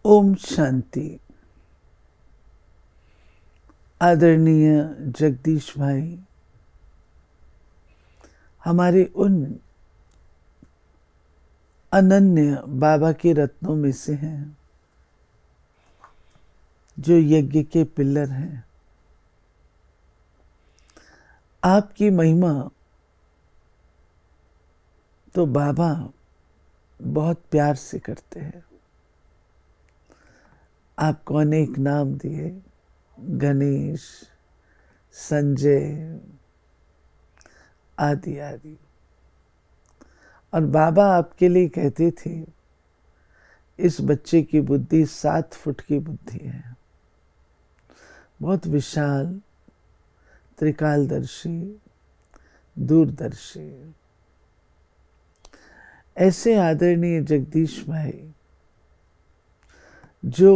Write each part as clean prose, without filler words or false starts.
ओम शांति। आदरणीय जगदीश भाई, हमारे उन अनन्य बाबा के रत्नों में से हैं जो यज्ञ के पिलर हैं। आपकी महिमा तो बाबा बहुत प्यार से करते हैं। आपको अनेक नाम दिए, गणेश, संजय आदि आदि। और बाबा आपके लिए कहते थे, इस बच्चे की बुद्धि 7 फुट की बुद्धि है, बहुत विशाल, त्रिकालदर्शी, दूरदर्शी। ऐसे आदरणीय जगदीश भाई जो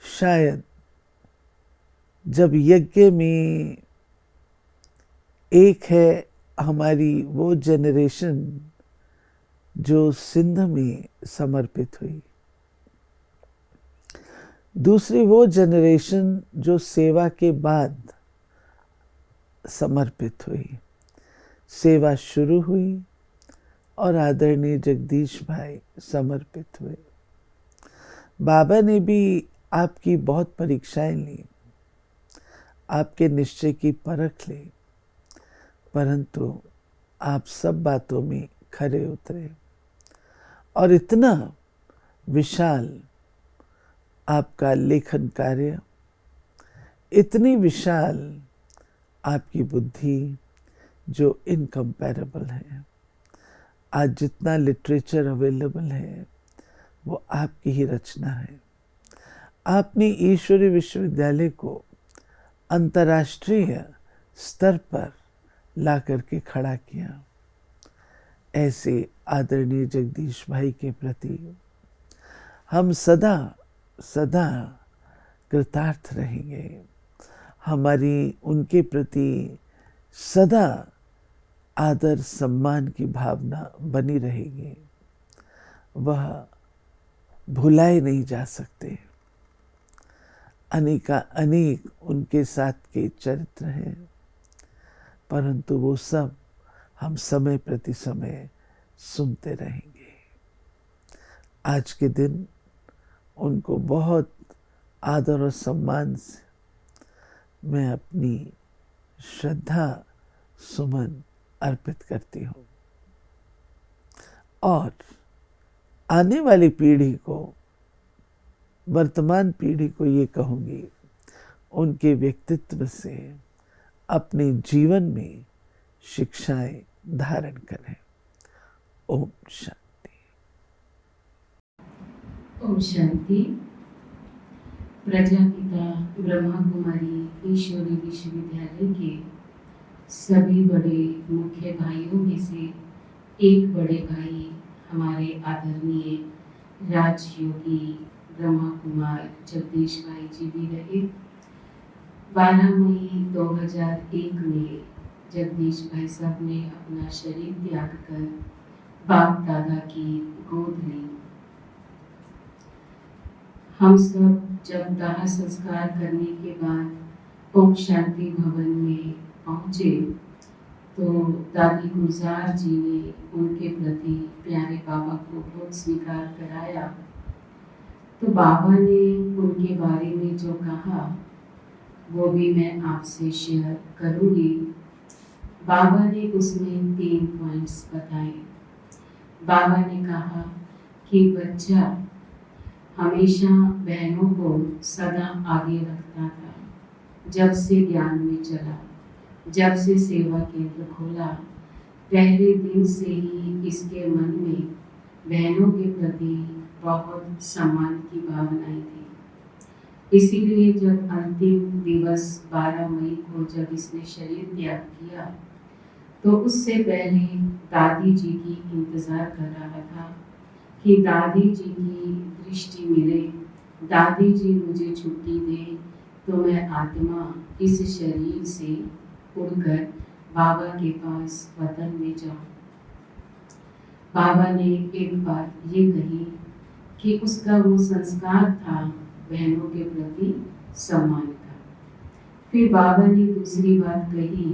शायद जब यज्ञ में एक है हमारी वो जनरेशन जो सिंध में समर्पित हुई, दूसरी वो जनरेशन जो सेवा के बाद समर्पित हुई। सेवा शुरू हुई और आदरणीय जगदीश भाई समर्पित हुए। बाबा ने भी आपकी बहुत परीक्षाएं ली, आपके निश्चय की परख ली, परंतु आप सब बातों में खरे उतरे और इतना विशाल आपका लेखन कार्य, इतनी विशाल आपकी बुद्धि जो इनकम्पैरेबल है। आज जितना लिटरेचर अवेलेबल है वो आपकी ही रचना है। आपने ईश्वरीय विश्वविद्यालय को अंतर्राष्ट्रीय स्तर पर ला करके खड़ा किया। ऐसे आदरणीय जगदीश भाई के प्रति हम सदा सदा कृतार्थ रहेंगे। हमारी उनके प्रति सदा आदर सम्मान की भावना बनी रहेगी। वह भुलाए नहीं जा सकते। अनेक उनके साथ के चरित्र हैं, परंतु वो सब हम समय प्रति समय सुनते रहेंगे। आज के दिन उनको बहुत आदर और सम्मान से मैं अपनी श्रद्धा सुमन अर्पित करती हूँ और आने वाली पीढ़ी को, वर्तमान पीढ़ी को ये कहूँगी, उनके व्यक्तित्व से अपने जीवन में शिक्षाएं धारण करें। ओम शांति। ओम शांति। प्रजापिता ब्रह्मा कुमारी ईश्वरीय विश्वविद्यालय के सभी बड़े मुख्य भाइयों में से एक बड़े भाई हमारे आदरणीय राजयोगी ब्रह्मा कुमार जगदीश भाई जी भी रहे। 12 मई 2001 में जगदीश भाई साहब ने अपना शरीर त्याग कर बाप दादा की गोद ली। हम सब जब दाह संस्कार करने के बाद ओम शांति भवन में पहुँचे तो दादी गुलजार जी ने उनके प्रति प्यारे बाबा को बहुत स्वीकार कराया। तो बाबा ने उनके बारे में जो कहा वो भी मैं आपसे शेयर करूँगी। बाबा ने उसमें 3 पॉइंट्स बताए। बाबा ने कहा कि बच्चा हमेशा बहनों को सदा आगे रखता था। जब से ज्ञान में चला, जब से सेवा केंद्र खोला, पहले दिन से ही इसके मन में बहनों के प्रति बहुत सम्मान की भावनाएं थी। इसीलिए जब अंतिम दिवस 12 मई को जब इसने शरीर त्याग किया तो उससे पहले दादी जी की इंतज़ार कर रहा था कि दादी जी की दृष्टि मिले, दादी जी मुझे छुट्टी दे तो मैं आत्मा इस शरीर से उड़कर बाबा के पास वतन में जाऊं। बाबा ने एक बात ये कही कि उसका वो संस्कार था बहनों के प्रति सम्मान का। फिर बाबा ने दूसरी बात कही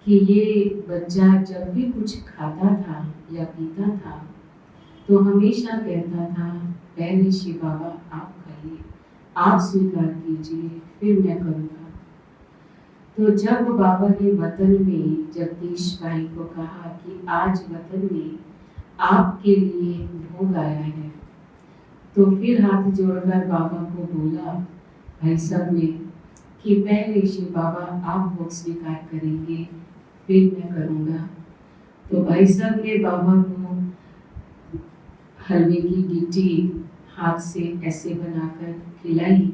कि ये बच्चा जब भी कुछ खाता था या पीता था तो हमेशा कहता था, पहले शिव बाबा आप खाइए, आप स्वीकार कीजिए, फिर मैं करूँगा। तो जब बाबा ने वतन में जगदीश भाई को कहा कि आज वतन में आपके लिए भोग आया है, तो फिर हाथ जोड़कर बाबा को बोला भाई साहब ने कि पहले शिव बाबा आप भोग स्वीकार करेंगे, फिर मैं करूँगा। तो भाई साहब ने बाबा को हलवे की गिट्टी हाथ से ऐसे बनाकर खिलाई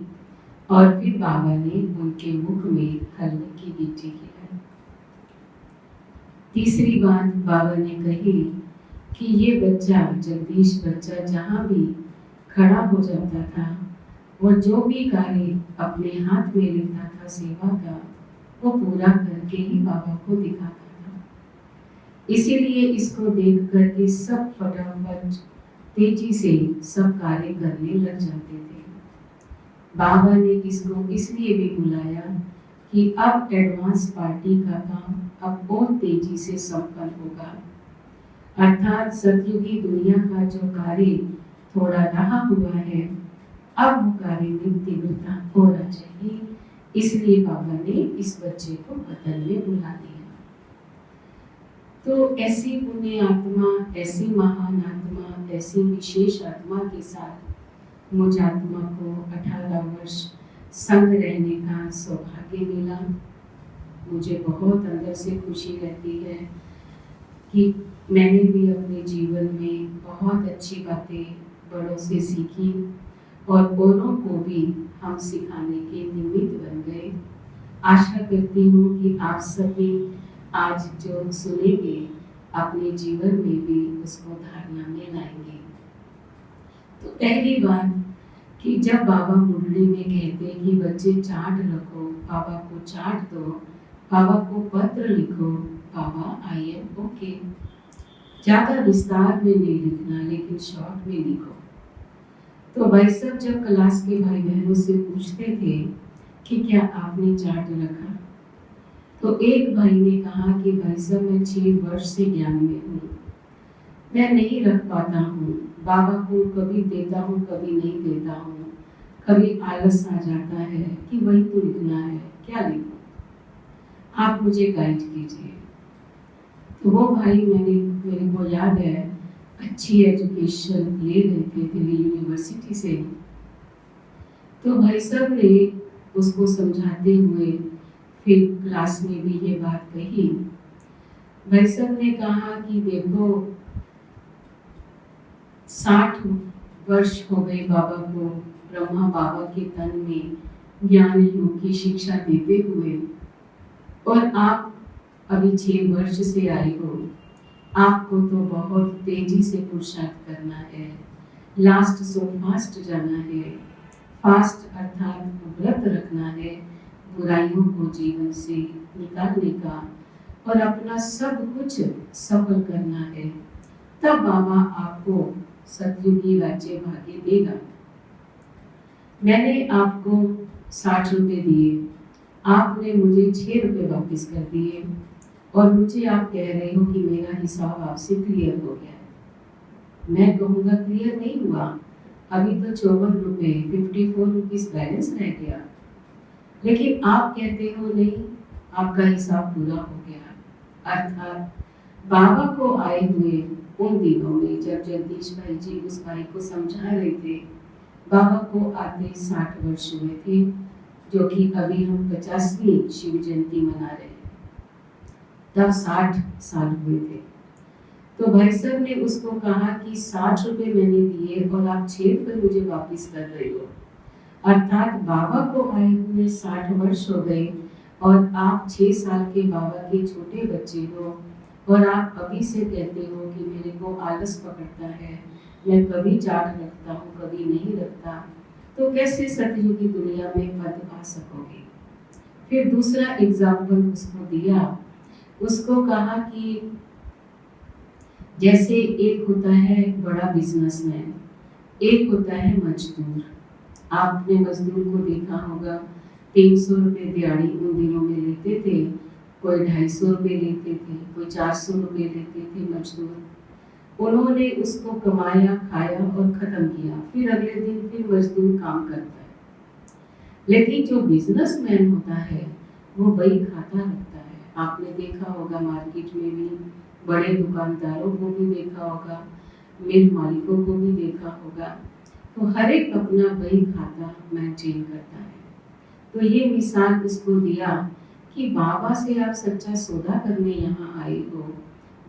और फिर बाबा ने उनके मुख में हलवे की गिट्टी खिलाई। तीसरी बात बाबा ने कही कि ये बच्चा जगदीश बच्चा जहाँ भी खड़ा हो जाता था, वो जो भी कार्य अपने हाथ में लेता था सेवा का, वो पूरा करके ही बाबा को दिखाता था। इसीलिए इसको देख करके सब फटाफट तेजी से सब कार्य करने लग जाते थे। बाबा ने इसको इसलिए भी बुलाया कि अब एडवांस पार्टी का काम अब बहुत तेजी से संपन्न होगा, अर्थात सतयुगी दुनिया का जो कार्य थोड़ा रहा हुआ है, अब वो कार्य में तीव्रता होना चाहिए। इसलिए बाबा ने इस बच्चे को वतन में बुला दिया। तो ऐसी पुण्य आत्मा, ऐसी महान आत्मा, ऐसी विशेष आत्मा के साथ मुझ आत्मा को 18 वर्ष संग रहने का सौभाग्य मिला। मुझे बहुत अंदर से खुशी रहती है कि मैंने भी अपने जीवन में बहुत अच्छी बातें बड़ों से सीखी और औरों को भी हम सिखाने के निमित्त बन गए। आशा करती हूँ कि आप सभी आज जो सुनेंगे अपने जीवन में भी उसको धारणा में लाएंगे। तो पहली बात कि जब बाबा मुरली में कहते कि बच्चे चार्ट रखो, बाबा को चार्ट दो, बाबा को पत्र लिखो, बाबा आई एम ओके, ज़्यादा विस्तार में नहीं लिखना लेकिन शॉर्ट में लिखो। तो भाई साहब जब क्लास के भाई बहनों से पूछते थे कि क्या आपने चार्ट रखा, तो एक भाई ने कहा कि भाई साहब मैं 6 वर्ष से ज्ञान में हूँ, मैं नहीं रख पाता हूँ, बाबा को कभी देता हूँ कभी नहीं देता हूँ, कभी आलस आ जाता है कि वही तो लिखना है, क्या लिखूं, आप मुझे गाइड कीजिए। तो वो भाई मेरे को याद है अच्छी एजुकेशन ले रहे थे दिल्ली यूनिवर्सिटी से। तो भाई साहब ने उसको समझाते हुए फिर क्लास में भी ये बात कही। भाई साहब ने कहा कि देखो 60 वर्ष हो गए बाबा को ब्रह्मा बाबा के तन में ज्ञान योग की शिक्षा देते हुए, और आप अभी 6 वर्ष से आए हो। आपको तो बहुत तेजी से पुरुषार्थ करना है, लास्ट सो फास्ट जाना है, फास्ट अर्थात व्रत रखना है, बुराइयों को जीवन से निकालने का और अपना सब कुछ सफल करना है, तब बाबा आपको सतयुगी राज्य भाग्य देगा। मैंने आपको 60 रुपये दिए, आपने मुझे 6 रुपये वापस कर दिए और मुझे आप कह रहे हो कि मेरा हिसाब आपसे क्लियर हो गया है। मैं कहूँगा क्लियर नहीं हुआ, अभी तो 54 रुपये 54 रुपीज़ बैलेंस रह गया, लेकिन आप कहते हो नहीं, आपका हिसाब पूरा हो गया। अर्थात बाबा को आए हुए उन दिनों में जब जगदीश भाई जी उस भाई को समझा रहे थे, बाबा को आते 60 वर्ष हुए थे, जो कि अभी हम 50वीं शिव जयंती मना रहे हैं, तब 60 साल हुए थे। तो भाई साहब ने उसको कहा कि 60 रुपये मैंने दिए और आप 6 रुपये मुझे वापस कर रहे हो, अर्थात बाबा को आए हुए 60 वर्ष हो गए और आप 6 साल के बाबा के छोटे बच्चे हो और आप अभी से कहते हो कि मेरे को आलस पकड़ता है, मैं कभी चार्ट रखता हूँ कभी नहीं रखता, तो कैसे सतयुगी दुनिया में पद पा सकोगे। फिर दूसरा एग्जाम्पल उसको दिया, उसको कहा कि जैसे एक होता है बड़ा बिजनेसमैन, एक होता है मजदूर। आपने मजदूर को देखा होगा, 300 रुपये दिहाड़ी उन दिनों में लेते थे, कोई 250 रुपये लेते थे, कोई 400 रुपये लेते थे मजदूर। उन्होंने उसको कमाया, खाया और ख़त्म किया, फिर अगले दिन फिर मजदूर काम करता है। लेकिन जो बिजनेसमैन होता है वो बही खाता रखता है। आपने देखा होगा मार्केट में भी, बड़े दुकानदारों को भी देखा होगा, मिल मालिकों को भी देखा होगा, तो हर एक अपना बही खाता मेंटेन करता है। तो ये मिसाल उसको दिया कि बाबा से आप सच्चा सौदा करने यहाँ आए हो।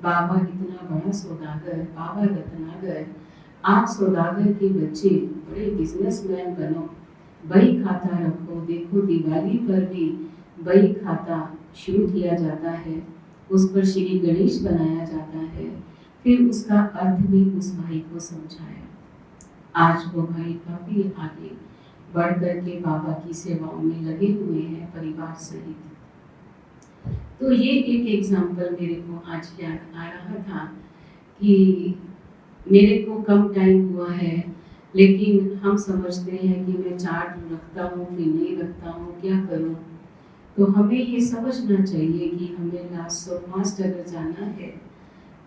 बाबा इतना बड़ा सौदागर, बाबा रत्नागर, आप सौदागर के बच्चे बड़े बिजनेसमैन बनो, बही खाता रखो। देखो दिवाली पर भी बही खाता शुरू किया जाता है, उस पर श्री गणेश बनाया जाता है, फिर उसका अर्थ भी उस भाई को समझाया। आज वो भाई काफी आगे बढ़ कर के बाबा की सेवाओं में लगे हुए हैं परिवार सहित। तो ये एक एग्जाम्पल मेरे को आज याद आ रहा था कि मेरे को कम टाइम हुआ है, लेकिन हम समझते हैं कि मैं चार्ट रखता हूँ कि नहीं रखता हूँ, क्या करूँ। तो हमें ये समझना चाहिए कि हमें लास्ट सो फास्ट अगर जाना है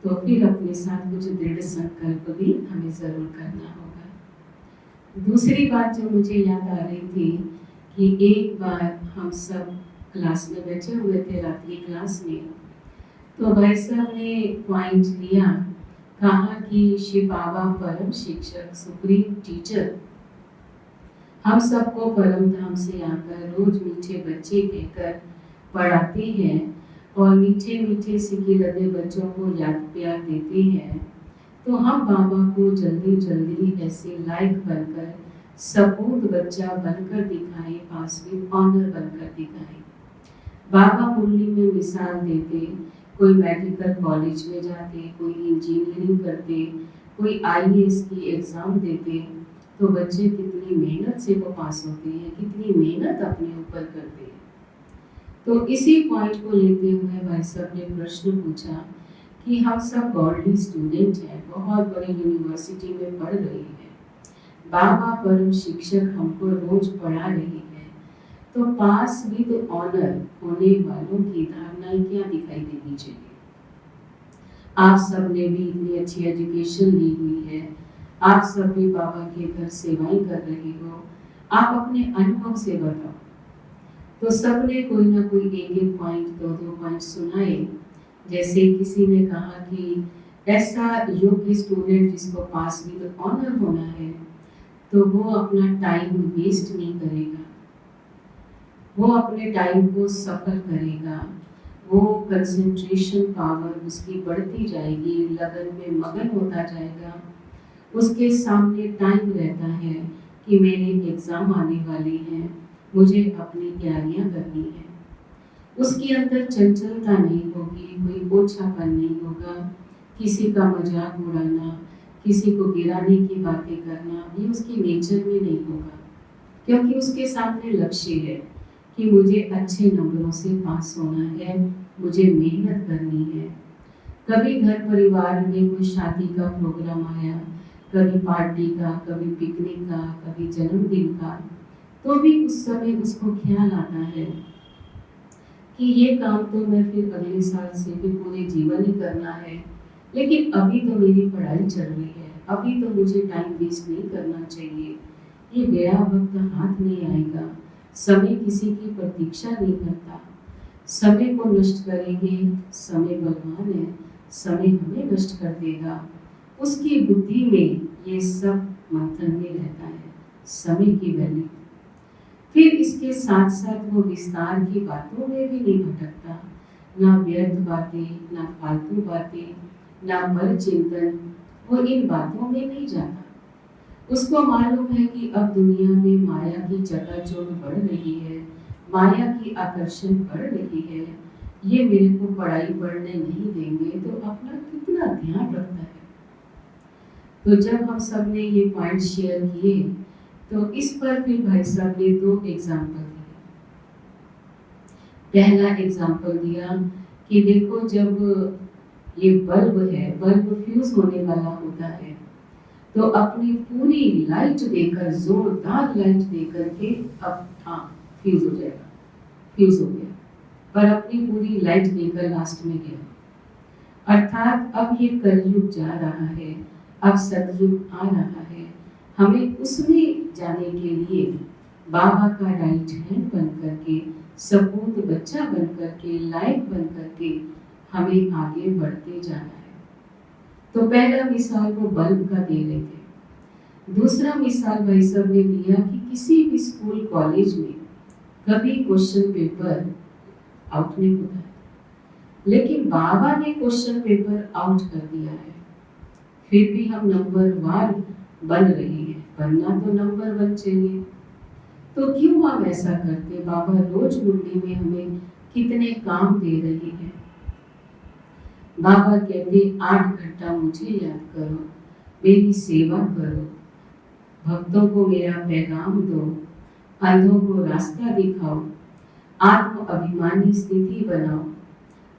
तो फिर अपने साथ कुछ दृढ़ संकल्प भी हमें ज़रूर करना होगा। दूसरी बात जो मुझे याद आ रही थी कि एक बार हम सब क्लास में बैठे हुए थे, रात्रि क्लास में, तो भाई साहब ने पॉइंट लिया, कहा कि शिव बाबा परम शिक्षक, सुप्रीम टीचर, हम सबको परम धाम से आकर रोज मीठे बच्चे कहकर पढ़ाते हैं और मीठे मीठे सिक्के लगे बच्चों को याद प्यार देते हैं। तो हम बाबा को जल्दी जल्दी ऐसे लायक बनकर, सपूत बच्चा बनकर दिखाएं, पास में ऑनर बनकर दिखाएं। बाबा मुरली में मिसाल देते, कोई मेडिकल कॉलेज में जाते, कोई इंजीनियरिंग करते, कोई आईएएस की एग्ज़ाम देते, तो बच्चे कितनी मेहनत से वो पास होते हैं, कितनी मेहनत अपने ऊपर करते हैं। तो इसी पॉइंट को लेते हुए भाई साहब ने प्रश्न पूछा कि हम सब गॉडली स्टूडेंट हैं, बहुत बड़ी यूनिवर्सिटी में पढ़ रहे हैं, बाबा परम शिक्षक हमको रोज पढ़ा रहे हैं, तो पास विद ऑनर होने वालों की धारणाएं क्या दिखाई देनी चाहिए। आप सब ने भी इतनी अच्छी एजुकेशन ली हुई है, आप सब भी बाबा के घर सेवाएं कर रहे हो, आप अपने अनुभव से बताओ। तो सब ने कोई ना कोई एक एक पॉइंट, दो दो पॉइंट सुनाए। जैसे किसी ने कहा कि ऐसा योग्य स्टूडेंट जिसको पास विद ऑनर होना है, तो वो अपना टाइम वेस्ट नहीं करेगा, वो अपने टाइम को सफल करेगा, वो कंसंट्रेशन पावर उसकी बढ़ती जाएगी, लगन में मगन होता जाएगा। उसके सामने टाइम रहता है कि मेरे एग्ज़ाम आने वाले हैं, मुझे अपनी तैयारियां करनी है। उसके अंदर चंचलता नहीं होगी, कोई ओछापन नहीं होगा, किसी का मजाक उड़ाना, किसी को गिराने की बातें करना, ये उसकी नेचर में नहीं होगा, क्योंकि उसके सामने लक्ष्य है कि मुझे अच्छे नंबरों से पास होना है, मुझे मेहनत करनी है। कभी घर परिवार में कोई शादी का प्रोग्राम आया, कभी पार्टी का, कभी पिकनिक का, कभी जन्मदिन का, तो भी उस समय उसको ख्याल आता है कि ये काम तो मैं फिर अगले साल से भी पूरे जीवन ही करना है, लेकिन अभी तो मेरी पढ़ाई चल रही है, अभी तो मुझे टाइम वेस्ट नहीं करना चाहिए, ये गया वक्त हाथ नहीं आएगा। समय किसी की प्रतीक्षा नहीं करता, समय को नष्ट करेंगे, समय बलवान है, समय हमें नष्ट कर देगा। उसकी बुद्धि में ये सब मंथन में रहता है, समय की वैल्यू। फिर इसके साथ साथ वो विस्तार की बातों में भी नहीं भटकता, ना व्यर्थ बातें, ना फालतू बातें, ना पर चिंतन, वो इन बातों में नहीं जाता। उसको मालूम है कि अब दुनिया में माया की चकाचौंध बढ़ रही है, माया की आकर्षण बढ़ रही है, ये मेरे को पढ़ाई पढ़ने नहीं देंगे, तो अपना कितना ध्यान रखता है। तो जब हम सब ने ये पॉइंट शेयर किए, तो इस पर फिर भाई साहब ने दो एग्जाम्पल दिए। पहला एग्जाम्पल दिया कि देखो, जब ये बल्ब है, बल्ब फ्यूज होने वाला होता है, तो अपनी पूरी लाइट देकर, जोरदार लाइट देकर के अब फ्यूज हो जाएगा, फ्यूज हो गया, पर अपनी पूरी लाइट देकर लास्ट में गया। अर्थात अब ये कलयुग जा रहा है, अब सतयुग आ रहा है। हमें उसमें जाने के लिए बाबा का राइट हैंड बन करके, सपूत बच्चा बन करके, लाइट बन करके हमें आगे बढ़ते जाना है। तो पहला मिसाल वो बल्ब का दे रहे थे। दूसरा मिसाल भाई साहब ने दिया कि किसी भी स्कूल कॉलेज में कभी क्वेश्चन पेपर आउट नहीं होता है, लेकिन बाबा ने क्वेश्चन पेपर आउट कर दिया है, फिर भी हम नंबर 1 बन रहे हैं। बनना तो नंबर 1 चाहिए, तो क्यों हम ऐसा करते? बाबा रोज मुरली में हमें कितने काम दे रहे हैं। बाबा कहते 8 घंटा मुझे याद करो, मेरी सेवा करो, भक्तों को मेरा पैगाम दो, अंधों को रास्ता दिखाओ, आत्म अभिमानी स्थिति बनाओ,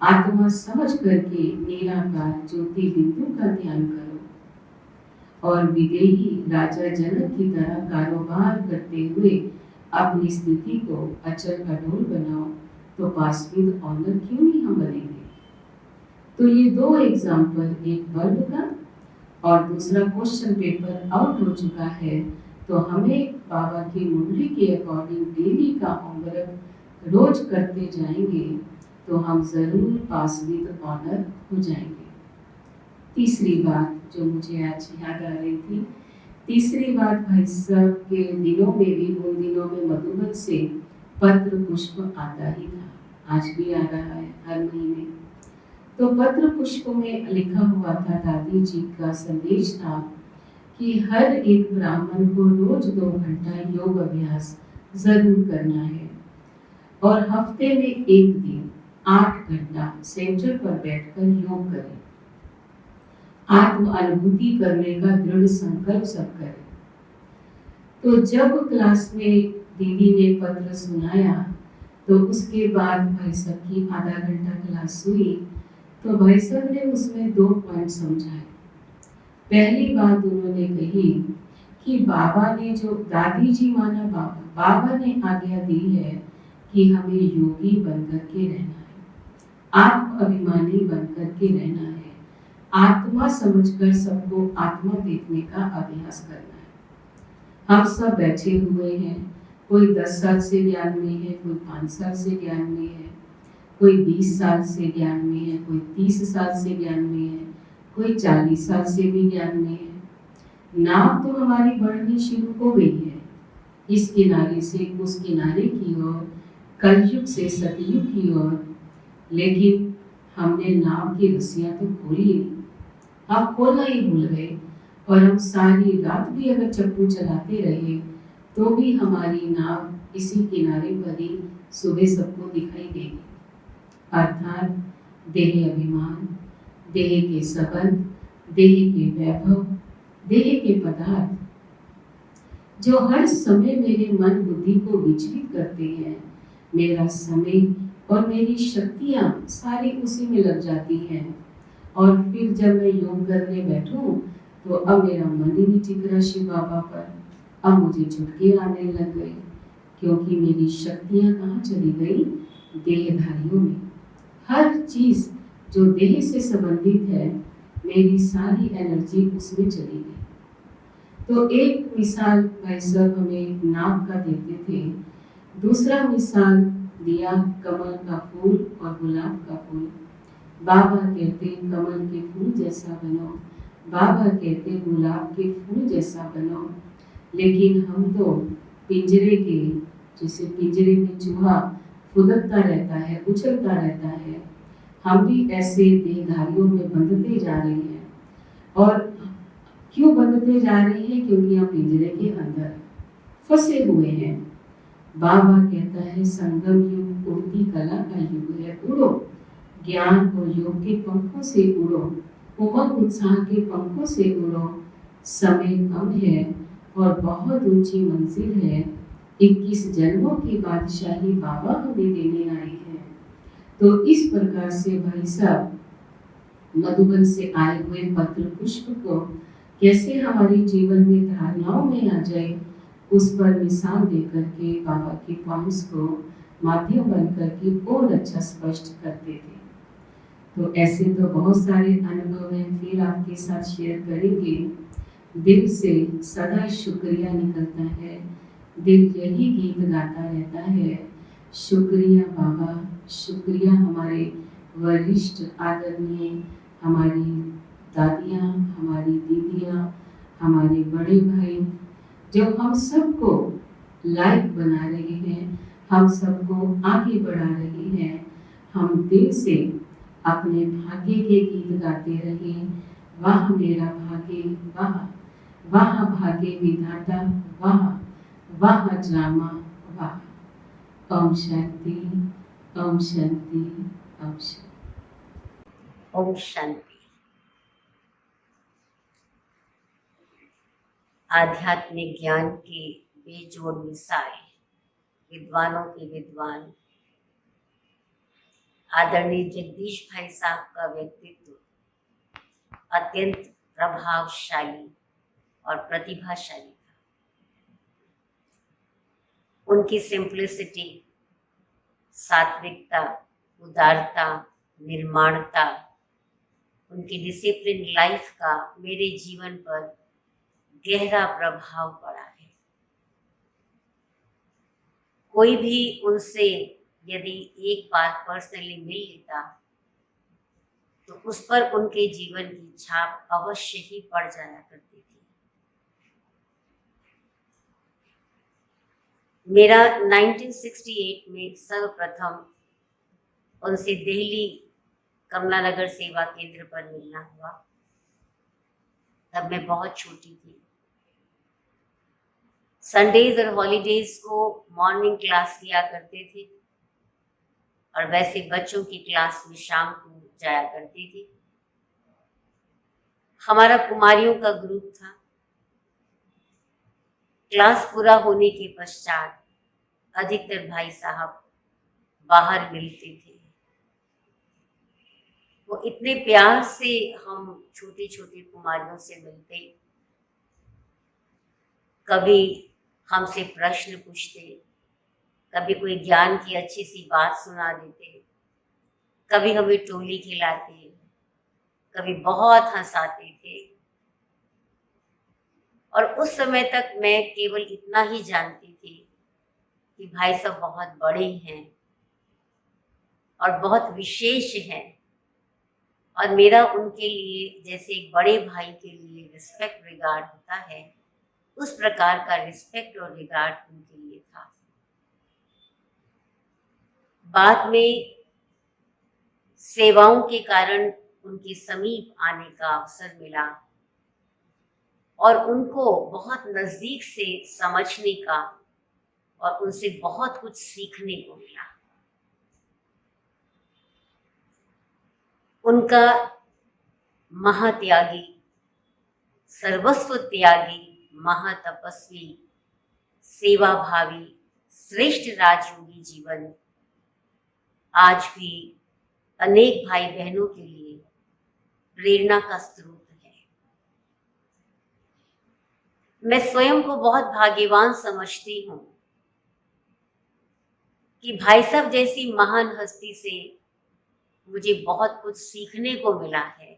आत्मा समझ करके निराकार ज्योति बिंदु का ध्यान करो, और विदेही राजा जनक की तरह कारोबार करते हुए अपनी स्थिति को अचल अडोल बनाओ। तो पास विद ऑनर क्यों नहीं हम बनेंगे? तो ये 2 एग्जाम्पल, एक बल्ब का और दूसरा क्वेश्चन पेपर आउट हो चुका है, तो हमें बाबा की मुरली के अकॉर्डिंग डेली का होमवर्क रोज करते जाएंगे तो हम जरूर पास विद ऑनर हो जाएंगे। तीसरी बात जो मुझे आज याद आ रही थी, तीसरी बात भाई साहब के दिनों में भी, उन दिनों में मधुबन से पत्र पुष्प आता ही था, आज भी आ रहा है हर महीने। तो पत्र पुष्प में लिखा हुआ था, दादी जी का संदेश था कि हर एक ब्राह्मण को रोज 2 घंटा योग अभ्यास जरूर करना है, और हफ्ते में एक दिन 8 घंटा सेंटर पर बैठकर योग करें, आत्म अनुभूति करने का दृढ़ संकल्प सब करें। तो जब क्लास में दीदी ने पत्र सुनाया, तो उसके बाद भाई साहब की आधा घंटा क्लास हुई, तो भाई साहब ने उसमें 2 पॉइंट समझाए। पहली बात उन्होंने कही कि बाबा ने जो, दादी जी माना बाबा ने आज्ञा दी है कि हमें योगी बनकर के रहना है, आत्म अभिमानी बनकर के रहना है, आत्मा समझकर सबको आत्मा देखने का अभ्यास करना है। हम सब बैठे हुए हैं, कोई 10 साल से ज्ञान में है, कोई 5 साल से ज्ञान में है, कोई 20 साल से ज्ञान में है, कोई 30 साल से ज्ञान में है, कोई 40 साल से भी ज्ञान में है। नाव तो हमारी बढ़नी शुरू हो गई है, इस किनारे से उस किनारे की ओर, कलयुग से सतयुग की ओर, लेकिन हमने नाव की रस्सियां तो खोली नहीं, हम खोलना ही भूल गए, और हम सारी रात भी अगर चप्पू चलाते रहे तो भी हमारी नाव इसी किनारे पर ही सुबह सबको दिखाई देगी। अर्थात देह अभिमान, देह के संबंध, देह के वैभव, देह के पदार्थ जो हर समय मेरे मन बुद्धि को विचलित करते हैं, मेरा समय और मेरी शक्तियाँ सारी उसी में लग जाती हैं, और फिर जब मैं योग करने बैठूं तो अब मेरा मन ही नहीं टिक रहा शिव बाबा पर, अब मुझे झुटके आने लग गए, क्योंकि मेरी शक्तियाँ कहाँ चली गई? देहधारियों में। हर चीज जो देह से संबंधित है, मेरी सारी एनर्जी उसमें चली गई। तो एक मिसाल भाई साहब हमें नाव का देते थे, दूसरा मिसाल दिया कमल का फूल और गुलाब का फूल। बाबा कहते कमल के फूल जैसा बनो, बाबा कहते गुलाब के फूल जैसा बनो, लेकिन हम तो पिंजरे के, जैसे पिंजरे में चूहा फुदकता रहता है, उछलता रहता है, हम भी ऐसे देहधारियों में बंधते जा रहे हैं। और क्यों बंधते जा रहे हैं? क्योंकि हम पिंजरे के अंदर फंसे हुए हैं। बाबा कहता है संगम युग उड़ती कला का युग है, उड़ो ज्ञान और योग के पंखों से उड़ो, उमंग उत्साह के पंखों से उड़ो। समय कम है और बहुत ऊंची मंजिल है, 21 जन्मों की बादशाही बाबा हमें देने आए हैं। तो इस प्रकार से भाई साहब मधुबन से आए हुए पत्र पुष्प को कैसे हमारे जीवन में धारणाओं में आ जाए, उस पर मिसाल दे करके बाबा के पॉइंट्स को माध्यम बन करके और अच्छा स्पष्ट करते थे। तो ऐसे तो बहुत सारे अनुभव हैं, फिर आपके साथ शेयर करेंगे। दिल से सदा शुक्रिया निकलता है, दिल यही गीत गाता रहता है, शुक्रिया बाबा, शुक्रिया हमारे वरिष्ठ आदरणीय, हमारी दादियाँ, हमारी दीदियाँ, हमारे बड़े भाई, जो हम सबको लाइक बना रहे हैं, हम सबको आगे बढ़ा रहे हैं। हम दिल से अपने भाग्य के गीत गाते रहें। वाह मेरा भाग्य, वाह वाह भाग्य विधाता, वाह वाह जामा, वाह। ओम शांति, ओम शांति, ओम शांति। ओम शांति। आध्यात्मिक ज्ञान की बेजोड़ मिसाल, विद्वानों के विद्वान आदरणीय जगदीश भाई साहब का व्यक्तित्व अत्यंत प्रभावशाली और प्रतिभाशाली था। उनकी सिंप्लिसिटी, सात्विकता, उदारता, निर्माणता, उनकी डिसिप्लिन लाइफ का मेरे जीवन पर गहरा प्रभाव पड़ा है। कोई भी उनसे यदि एक बार पर्सनली मिल लेता तो उस पर उनके जीवन की छाप अवश्य ही पड़ जाया करती थी। मेरा 1968 में सर्वप्रथम उनसे दिल्ली कमला नगर सेवा केंद्र पर मिलना हुआ। तब मैं बहुत छोटी थी। संडेज और हॉलीडेज को मॉर्निंग क्लास किया करते थे और वैसे बच्चों की क्लास में शाम को जाया करती थी। हमारा कुमारियों का ग्रुप था। क्लास पूरा होने के पश्चात अधिकतर भाई साहब बाहर मिलते थे। वो इतने प्यार से हम छोटी छोटी कुमारियों से मिलते, कभी हमसे प्रश्न पूछते, कभी कोई ज्ञान की अच्छी सी बात सुना देते, कभी हमें टोली खिलाते, कभी बहुत हंसाते थे। और उस समय तक मैं केवल इतना ही जानती थी कि भाई साहब बहुत बड़े हैं और बहुत विशेष हैं और मेरा उनके लिए जैसे एक बड़े भाई के लिए रिस्पेक्ट रिगार्ड होता है, उस प्रकार का रिस्पेक्ट और रिगार्ड उनके लिए था। बाद में सेवाओं के कारण उनके समीप आने का अवसर मिला और उनको बहुत नजदीक से समझने का और उनसे बहुत कुछ सीखने को मिला। उनका महात्यागी, सर्वस्व त्यागी, महातपस्वी, सेवाभावी, श्रेष्ठ राजयोगी जीवन आज भी अनेक भाई बहनों के लिए प्रेरणा का स्रोत है। मैं स्वयं को बहुत भाग्यवान समझती हूँ कि भाई साहब जैसी महान हस्ती से मुझे बहुत कुछ सीखने को मिला है।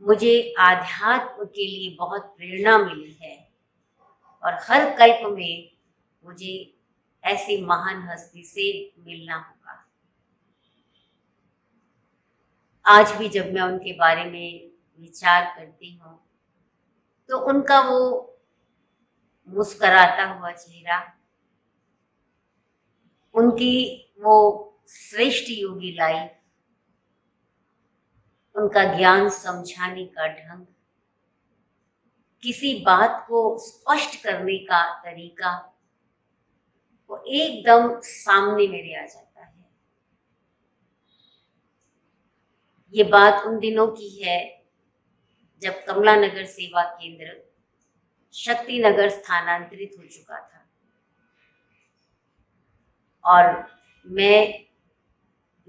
मुझे आध्यात्म के लिए बहुत प्रेरणा मिली है और हर कल्प में मुझे ऐसी महान हस्ती से मिलना होगा। आज भी जब मैं उनके बारे में विचार करती हूँ तो उनका वो मुस्कुराता हुआ चेहरा, उनकी वो श्रेष्ठ योगी लाइफ, उनका ज्ञान समझाने का ढंग, किसी बात को स्पष्ट करने का तरीका, वो एकदम सामने मेरे आ जाता है। ये बात उन दिनों की है जब कमला नगर सेवा केंद्र शक्ति नगर स्थानांतरित हो चुका था और मैं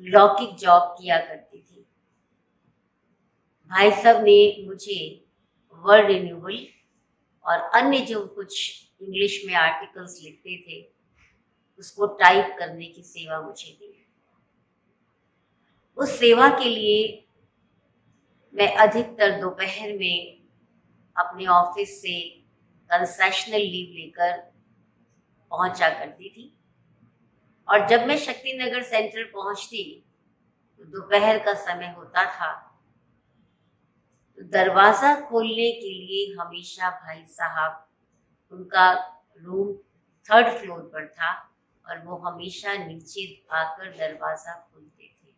लौकिक जॉब किया करती थी। भाई साहब ने मुझे वर्ड रिन्यूअल और अन्य जो कुछ इंग्लिश में आर्टिकल्स लिखते थे उसको टाइप करने की सेवा मुझे दी। उस सेवा के लिए मैं अधिकतर दोपहर में अपने ऑफिस से कंसेशनल लीव लेकर पहुंचा करती थी और जब मैं शक्तिनगर सेंटर पहुंचती तो दोपहर का समय होता था। तो दरवाजा खोलने के लिए हमेशा भाई साहब, उनका रूम 3rd फ्लोर पर था और वो हमेशा नीचे आकर दरवाजा खोलते थे।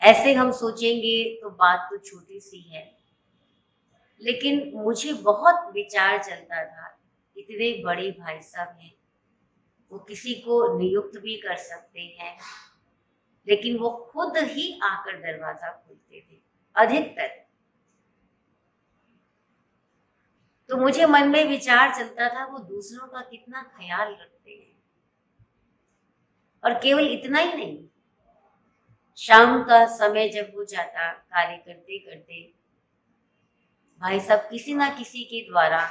ऐसे हम सोचेंगे तो बात तो छोटी सी है, लेकिन मुझे बहुत विचार चलता था, इतने बड़े भाई साहब हैं, वो किसी को नियुक्त भी कर सकते हैं, लेकिन वो खुद ही आकर दरवाजा खोलते थे अधिकतर। तो मुझे मन में विचार चलता था वो दूसरों का कितना ख्याल रखते हैं। और केवल इतना ही नहीं, शाम का समय जब हो जाता, कार्य करते करते भाई साहब किसी ना किसी के द्वारा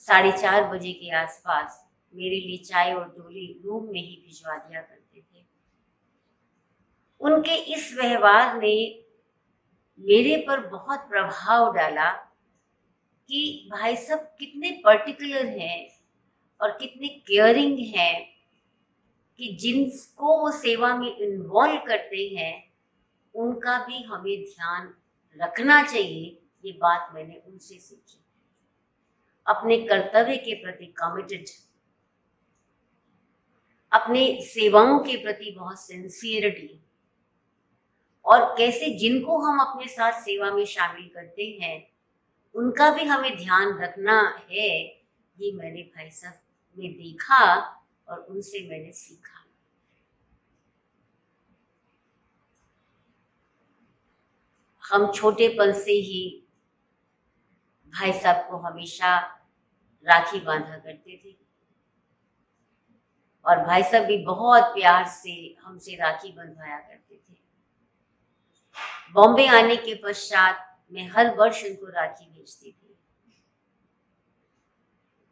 4:30 बजे के आसपास मेरे लिए चाय और डोली रूम में ही भिजवा दिया करते थे। उनके इस व्यवहार ने मेरे पर बहुत प्रभाव डाला कि भाई साहब कितने पर्टिकुलर हैं और कितने केयरिंग हैं कि जिनको वो सेवा में इन्वॉल्व करते हैं उनका भी हमें ध्यान रखना चाहिए। ये बात मैंने उनसे सीखी। अपने कर्तव्य के प्रति कमिटेड, अपने सेवाओं के प्रति बहुत सिंसियरिटी, और कैसे जिनको हम अपने साथ सेवा में शामिल करते हैं उनका भी हमें ध्यान रखना है। ये मैंने भाई साहब में देखा और उनसे मैंने सीखा। हम छोटेपन से ही भाई साहब को हमेशा राखी बांधा करते थे और भाई साहब भी बहुत प्यार से हमसे राखी बंधवाया करते थे। बॉम्बे आने के पश्चात मैं हर वर्ष उनको राखी भेजती थी।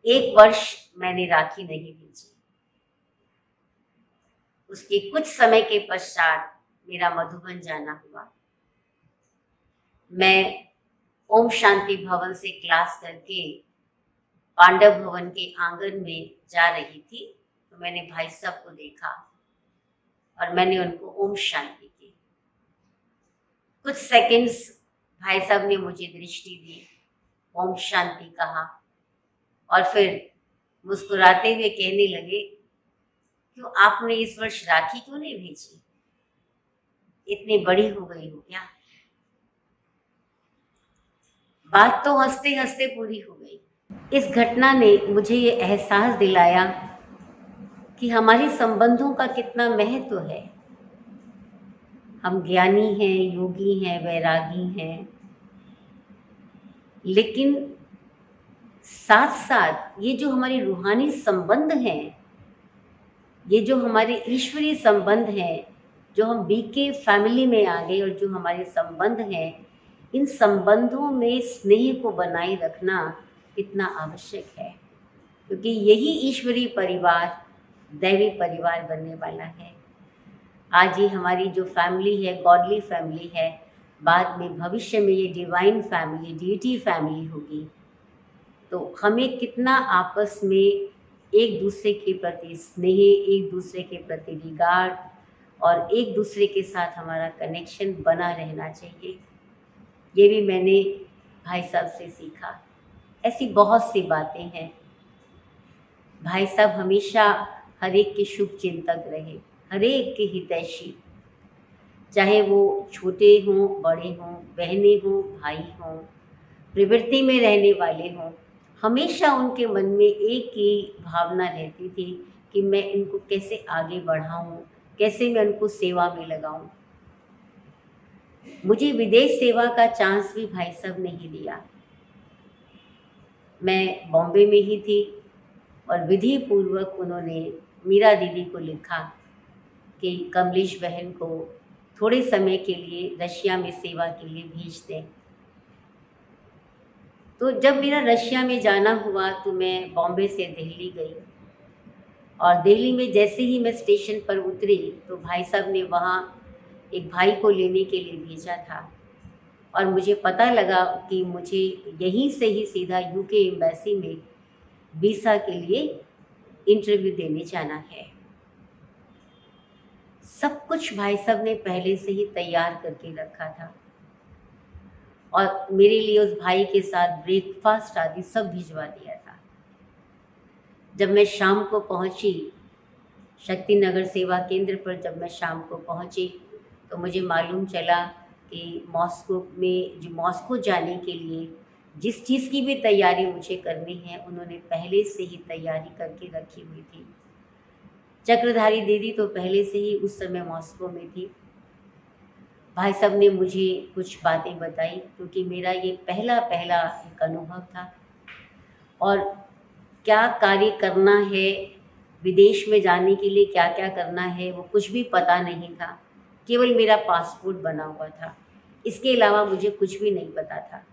एक वर्ष मैंने राखी नहीं भेजी। उसके कुछ समय के पश्चात मेरा मधुबन जाना हुआ। मैं ओम शांति भवन से क्लास करके पांडव भवन के आंगन में जा रही थी तो मैंने भाई साहब को देखा और मैंने उनको ओम शांति की। कुछ सेकंड्स भाई साहब ने मुझे दृष्टि दी, ओम शांति कहा और फिर मुस्कुराते हुए कहने लगे, क्यों आपने इस वर्ष राखी क्यों नहीं भेजी? इतनी बड़ी हो गई हो क्या? बात तो हंसते हंसते पूरी हो गई। इस घटना ने मुझे ये एहसास दिलाया कि हमारे संबंधों का कितना महत्व है। हम ज्ञानी हैं, योगी हैं, वैरागी हैं, लेकिन साथ साथ ये जो हमारे रूहानी संबंध हैं, ये जो हमारे ईश्वरीय संबंध हैं, जो हम बीके फैमिली में आ गए और जो हमारे संबंध हैं, इन संबंधों में स्नेह को बनाए रखना कितना आवश्यक है, क्योंकि यही ईश्वरीय परिवार, दैवी परिवार बनने वाला है। आज ये हमारी जो फैमिली है, गॉडली फैमिली है, बाद में भविष्य में ये डिवाइन फैमिली, डीटी फैमिली होगी। तो हमें कितना आपस में एक दूसरे के प्रति स्नेह, एक दूसरे के प्रति रिगार्ड और एक दूसरे के साथ हमारा कनेक्शन बना रहना चाहिए। ये भी मैंने भाई साहब से सीखा। ऐसी बहुत सी बातें हैं। भाई साहब हमेशा हर एक के शुभ चिंतक रहे, हर एक के हितैषी, चाहे वो छोटे हों, बड़े हों, बहनें हों, भाई हों, प्रवृत्ति में रहने वाले हों, हमेशा उनके मन में एक ही भावना रहती थी कि मैं इनको कैसे आगे बढ़ाऊं, कैसे मैं उनको सेवा में लगाऊं। मुझे विदेश सेवा का चांस भी भाई साहब नहीं दिया। मैं बॉम्बे में ही थी और विधि पूर्वक उन्होंने मीरा दीदी को लिखा कि कमलेश बहन को थोड़े समय के लिए रशिया में सेवा के लिए भेज दें। तो जब मेरा रशिया में जाना हुआ तो मैं बॉम्बे से दिल्ली गई, और दिल्ली में जैसे ही मैं स्टेशन पर उतरी तो भाई साहब ने वहाँ एक भाई को लेने के लिए भेजा था, और मुझे पता लगा कि मुझे यहीं से ही सीधा यूके एम्बेसी में वीज़ा के लिए इंटरव्यू देने जाना है। सब कुछ भाई साहब ने पहले से ही तैयार करके रखा था, और मेरे लिए उस भाई के साथ ब्रेकफास्ट आदि सब भिजवा दिया था। जब मैं शाम को पहुंची शक्ति नगर सेवा केंद्र पर, जब मैं शाम को पहुंची तो मुझे मालूम चला कि मॉस्को जाने के लिए जिस चीज़ की भी तैयारी मुझे करनी है उन्होंने पहले से ही तैयारी करके रखी हुई थी। चक्रधारी दीदी तो पहले से ही उस समय मॉस्को में थी। भाई साहब ने मुझे कुछ बातें बताई, क्योंकि मेरा ये पहला एक अनुभव था, और क्या कार्य करना है, विदेश में जाने के लिए क्या क्या करना है, वो कुछ भी पता नहीं था। केवल मेरा पासपोर्ट बना हुआ था, इसके अलावा मुझे कुछ भी नहीं पता था।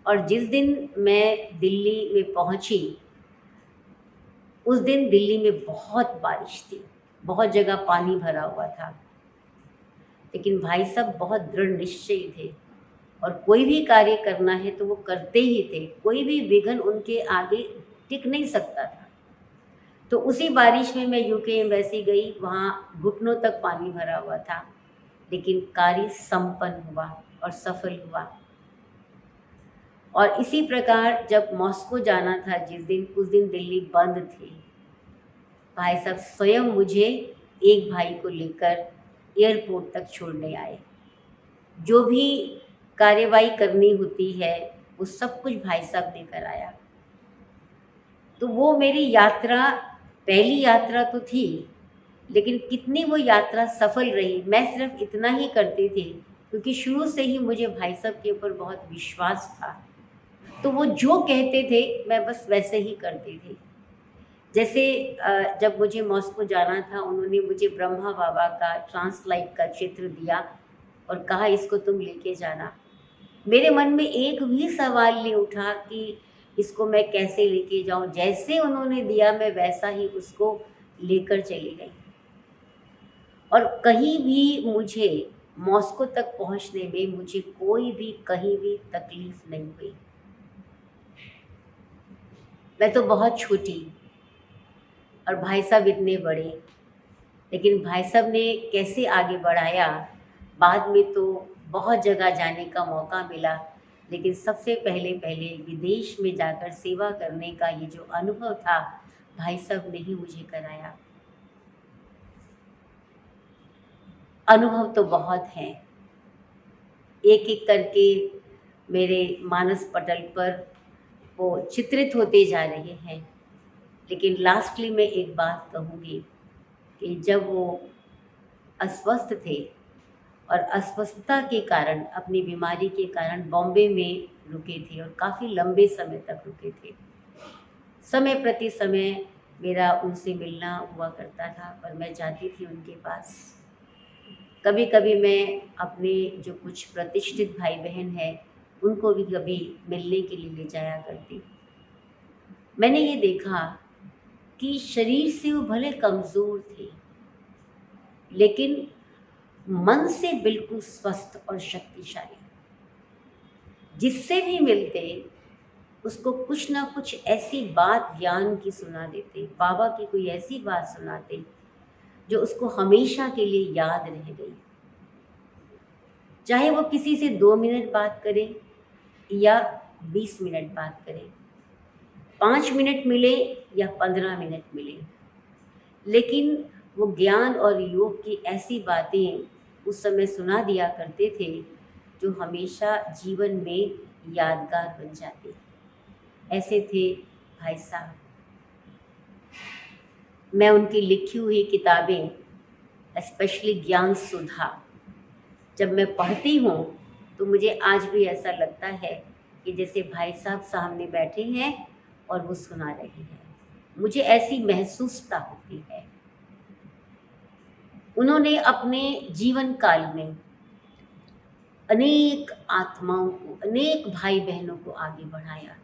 और जिस दिन मैं दिल्ली में पहुंची उस दिन दिल्ली में बहुत बारिश थी, बहुत जगह पानी भरा हुआ था, लेकिन भाई साहब बहुत दृढ़ निश्चयी थे, और कोई भी कार्य करना है तो वो करते ही थे। कोई भी विघ्न उनके आगे टिक नहीं सकता था। तो उसी बारिश में मैं यूके एम्बेसी गई, वहाँ घुटनों तक पानी भरा हुआ था, लेकिन कार्य संपन्न हुआ और सफल हुआ। और इसी प्रकार जब मॉस्को जाना था उस दिन दिल्ली बंद थी। भाई साहब स्वयं मुझे एक भाई को लेकर एयरपोर्ट तक छोड़ने आए। जो भी कार्यवाही करनी होती है वो सब कुछ भाई साहब ने कराया। तो वो मेरी यात्रा, पहली यात्रा तो थी, लेकिन कितनी वो यात्रा सफल रही मैं सिर्फ इतना ही करती थी, क्योंकि शुरू से ही मुझे भाई साहब के ऊपर बहुत विश्वास था। तो वो जो कहते थे मैं बस वैसे ही करती थी। जैसे जब मुझे मॉस्को जाना था, उन्होंने मुझे ब्रह्मा बाबा का ट्रांसलाइट का चित्र दिया और कहा इसको तुम लेके जाना। मेरे मन में एक भी सवाल नहीं उठा कि इसको मैं कैसे लेके जाऊं। जैसे उन्होंने दिया मैं वैसा ही उसको लेकर चली गई, और कहीं भी मुझे मॉस्को तक पहुंचने में मुझे कोई भी कहीं भी तकलीफ नहीं हुई। मैं तो बहुत छोटी और भाई साहब इतने बड़े, लेकिन भाई साहब ने कैसे आगे बढ़ाया। बाद में तो बहुत जगह जाने का मौका मिला, लेकिन सबसे पहले विदेश में जाकर सेवा करने का ये जो अनुभव था भाई साहब ने ही मुझे कराया। अनुभव तो बहुत हैं, एक एक करके मेरे मानस पटल पर वो चित्रित होते जा रहे हैं। लेकिन लास्टली मैं एक बात कहूँगी कि जब वो अस्वस्थ थे और अस्वस्थता के कारण, अपनी बीमारी के कारण बॉम्बे में रुके थे और काफ़ी लंबे समय तक रुके थे। समय प्रति समय मेरा उनसे मिलना हुआ करता था और मैं जाती थी उनके पास। कभी कभी मैं अपने जो कुछ प्रतिष्ठित भाई बहन हैं उनको भी कभी मिलने के लिए ले जाया करती। मैंने ये देखा कि शरीर से वो भले कमज़ोर थे, लेकिन मन से बिल्कुल स्वस्थ और शक्तिशाली। जिससे भी मिलते उसको कुछ ना कुछ ऐसी बात ज्ञान की सुना देते, बाबा की कोई ऐसी बात सुनाते जो उसको हमेशा के लिए याद रह गई। चाहे वो किसी से 2 मिनट बात करें या 20 मिनट बात करें, 5 मिनट मिले या 15 मिनट मिले, लेकिन वो ज्ञान और योग की ऐसी बातें उस समय सुना दिया करते थे जो हमेशा जीवन में यादगार बन जाती। ऐसे थे भाई साहब। मैं उनकी लिखी हुई किताबें, स्पेशली ज्ञान सुधा, जब मैं पढ़ती हूँ तो मुझे आज भी ऐसा लगता है कि जैसे भाई साहब सामने बैठे हैं और वो सुना रहे हैं। मुझे ऐसी महसूसता होती है। उन्होंने अपने जीवन काल में अनेक आत्माओं को, अनेक भाई बहनों को आगे बढ़ाया,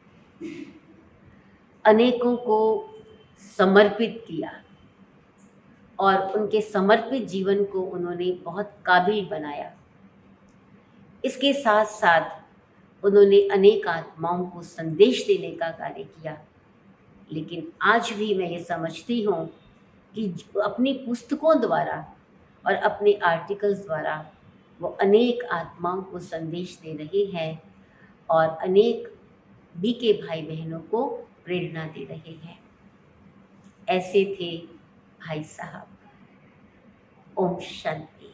अनेकों को समर्पित किया और उनके समर्पित जीवन को उन्होंने बहुत काबिल बनाया। इसके साथ साथ उन्होंने अनेक आत्माओं को संदेश देने का कार्य किया। लेकिन आज भी मैं ये समझती हूँ कि अपनी पुस्तकों द्वारा और अपने आर्टिकल्स द्वारा वो अनेक आत्माओं को संदेश दे रहे हैं और अनेक बीके भाई बहनों को प्रेरणा दे रहे हैं। ऐसे थे भाई साहब। ओम शांति।